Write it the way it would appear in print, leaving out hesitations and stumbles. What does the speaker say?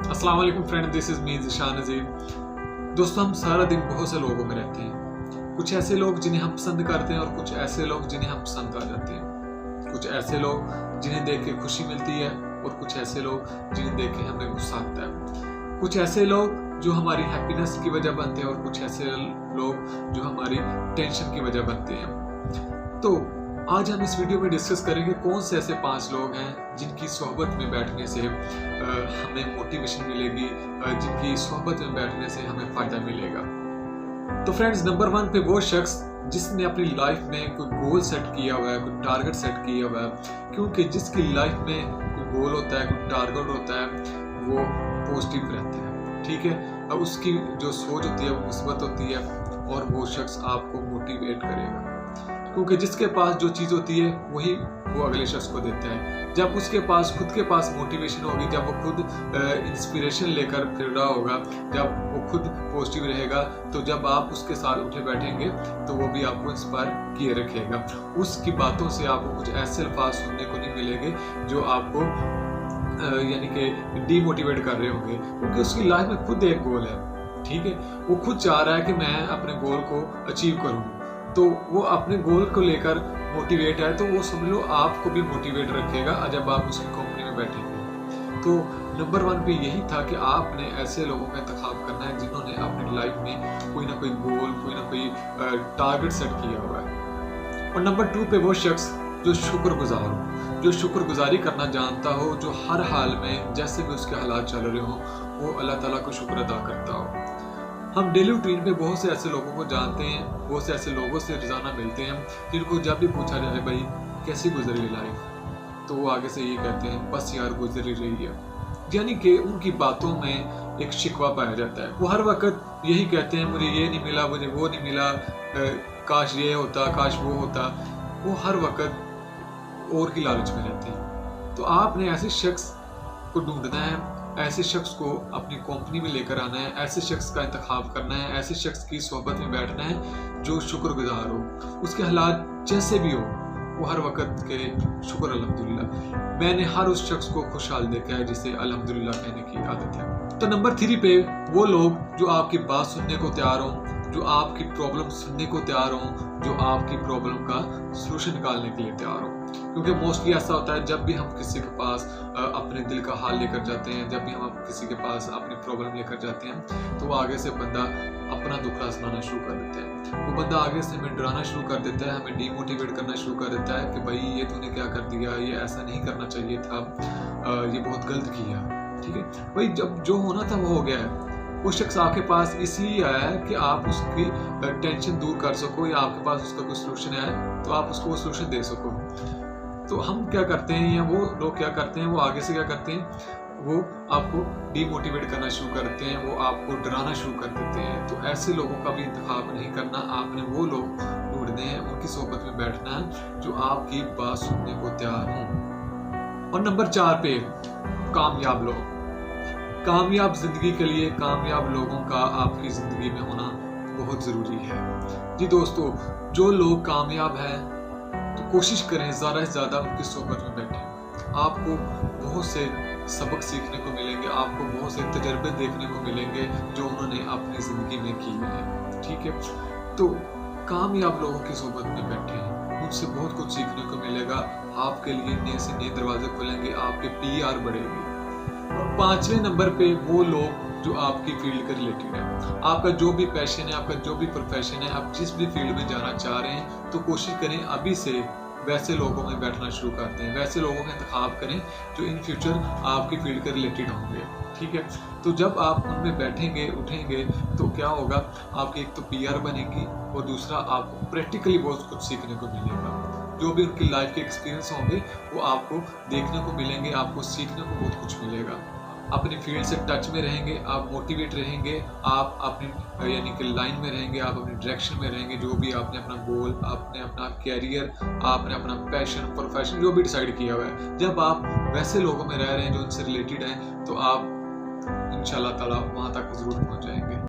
अस्सलाम वालेकुम friend, this is me Zeeshan Nazir. दोस्तों, हम सारा दिन बहुत से लोगों में रहते हैं। कुछ ऐसे लोग जिन्हें हम पसंद करते हैं और कुछ ऐसे लोग जिन्हें हम पसंद आ जाते हैं। कुछ ऐसे लोग जिन्हें देख के खुशी मिलती है और कुछ ऐसे लोग जिन्हें देख के हमें गुस्सा आता है। कुछ ऐसे लोग जो हमारी हैप्पीनेस की वजह बनते हैं और कुछ ऐसे लोग जो हमारी टेंशन की वजह बनते हैं। तो आज हम इस वीडियो में डिस्कस करेंगे कौन से ऐसे 5 लोग हैं जिनकी सोहबत में बैठने से हमें मोटिवेशन मिलेगी, जिनकी सोहबत में बैठने से हमें फ़ायदा मिलेगा। तो फ्रेंड्स, नंबर 1 पे वो शख्स जिसने अपनी लाइफ में कोई गोल सेट किया हुआ है, कोई टारगेट सेट किया हुआ है। क्योंकि जिसकी लाइफ में कोई गोल होता है, कोई टारगेट होता है, वो पॉजिटिव रहता है, ठीक है। अब उसकी जो सोच होती है वो मुस्बत होती है और वो शख्स आपको मोटिवेट करेगा। क्योंकि जिसके पास जो चीज़ होती है वही वो अगले शख्स को देता है। जब उसके पास खुद के पास मोटिवेशन होगी, जब वो खुद इंस्पिरेशन लेकर फिर रहा होगा, जब वो खुद पॉजिटिव रहेगा, तो जब आप उसके साथ उठे बैठेंगे तो वो भी आपको इंस्पायर किए रखेगा। उसकी बातों से आपको कुछ ऐसे अल्फाज सुनने को नहीं मिलेंगे जो आपको यानी कि डीमोटिवेट कर रहे होंगे। क्योंकि उसकी लाइफ में खुद एक गोल है, ठीक है। वो खुद चाह रहा है कि मैं अपने गोल को अचीव करूँ, तो वो अपने गोल को लेकर मोटिवेट है, तो वो समझ लो आपको भी मोटिवेट रखेगा जब आप उसकी कंपनी में बैठेंगे। तो नंबर 1 पे यही था कि आपने ऐसे लोगों का इंतखाब करना है जिन्होंने अपनी लाइफ में कोई ना कोई गोल, कोई ना कोई टारगेट सेट किया हुआ है। और नंबर 2 पे वो शख्स जो शुक्रगुजार हो, जो शुक्रगुजारी करना जानता हो, जो हर हाल में जैसे भी उसके हालात चल रहे हो वो अल्लाह ताला को शुक्र अदा करता हो। हम डेली रूटीन में बहुत से ऐसे लोगों को जानते हैं, बहुत से ऐसे लोगों से रोजाना मिलते हैं जिनको जब भी पूछा जाए भाई कैसी गुजरी लाइफ, तो वो आगे से ये कहते हैं बस यार गुजर ही रही है। यानी कि उनकी बातों में एक शिकवा पाया जाता है। वो हर वक्त यही कहते हैं मुझे ये नहीं मिला, मुझे वो नहीं मिला, काश ये होता, काश वो होता। वो हर वक्त और की लालच में रहते हैं। तो आपने ऐसे शख्स को ढूंढना है, ऐसे शख्स को अपनी कंपनी में लेकर आना है, ऐसे शख्स का इंतखाब करना है, ऐसे शख्स की सोहबत में बैठना है जो शुक्रगुजार हो। उसके हालात जैसे भी हो वो हर वक्त के शुक्र अल्हम्दुलिल्लाह। मैंने हर उस शख्स को खुशहाल देखा है जिसे अल्हम्दुलिल्लाह कहने की आदत है। तो नंबर 3 पे वो लोग जो आपकी बात सुनने को तैयार हों, जो आपकी प्रॉब्लम सुनने को तैयार हों, जो आपकी प्रॉब्लम का सलूशन निकालने के लिए तैयार हों। क्योंकि मोस्टली ऐसा होता है जब भी हम किसी के पास अपने दिल का हाल लेकर जाते हैं, जब भी हम किसी के पास अपनी प्रॉब्लम लेकर जाते हैं, तो वो आगे से बंदा अपना दुखड़ा सुनाना शुरू कर देता है। वो बंदा आगे से हमें डराना शुरू कर देता है, हमें डीमोटिवेट करना शुरू कर देता है कि भाई ये तूने क्या कर दिया, ये ऐसा नहीं करना चाहिए था, ये बहुत गलत किया, ठीक है। भाई जब जो होना था वो हो गया है। वो शख्स आपके पास इसलिए आया है कि आप उसकी टेंशन दूर कर सको, या आपके पास उसका कोई सोल्यूशन है तो आप उसको वो सोल्यूशन दे सको। तो हम क्या करते हैं, या वो लोग क्या करते हैं, वो आगे से क्या करते हैं, वो आपको डीमोटिवेट करना शुरू करते हैं, वो आपको डराना शुरू कर देते हैं। तो ऐसे लोगों का भी इंतखाब नहीं करना, आपने वो लोग ढूंढने हैं, उनकी सोहबत में बैठना है जो आपकी बात सुनने को तैयार हों। और नंबर 4 पे कामयाब लोग। कामयाब जिंदगी के लिए कामयाब लोगों का आपकी जिंदगी में होना बहुत जरूरी है। जी दोस्तों, जो लोग कामयाब हैं तो कोशिश करें ज़्यादा से ज़्यादा उनकी सोहबत में बैठें। आपको बहुत से सबक सीखने को मिलेंगे, आपको बहुत से तजर्बे देखने को मिलेंगे जो उन्होंने अपनी ज़िंदगी में किए हैं, ठीक है। तो कामयाब लोगों की सोहबत में बैठें, उनसे बहुत कुछ सीखने को मिलेगा। आपके लिए नए से नए दरवाजे खुलेंगे, आपके PR बढ़ेगी। और 5वें नंबर पे वो लोग जो आपकी फील्ड के रिलेटेड है। आपका जो भी पैशन है, आपका जो भी प्रोफेशन है, आप जिस भी फील्ड में जाना चाह रहे हैं, तो कोशिश करें अभी से वैसे लोगों में बैठना शुरू करते हैं, वैसे लोगों का इंतखाब करें जो इन फ्यूचर आपकी फील्ड के रिलेटेड होंगे, ठीक है। तो जब आप उनमें बैठेंगे, उठेंगे, तो क्या होगा, आपकी एक तो PR बनेगी और दूसरा आपको प्रैक्टिकली बहुत कुछ सीखने को मिलेगा। जो भी उनकी लाइफ के एक्सपीरियंस होंगे वो आपको देखने को मिलेंगे, आपको सीखने को बहुत कुछ मिलेगा। अपनी फील्ड से टच में रहेंगे, आप मोटिवेट रहेंगे, आप अपनी यानी कि लाइन में रहेंगे, आप अपनी डायरेक्शन में रहेंगे। जो भी आपने अपना गोल, आपने अपना कैरियर, आपने अपना पैशन, प्रोफेशन जो भी डिसाइड किया हुआ है, जब आप वैसे लोगों में रह रहे हैं जो उनसे रिलेटेड हैं, तो आप इंशाल्लाह ताला वहाँ तक ज़रूर पहुँच जाएंगे।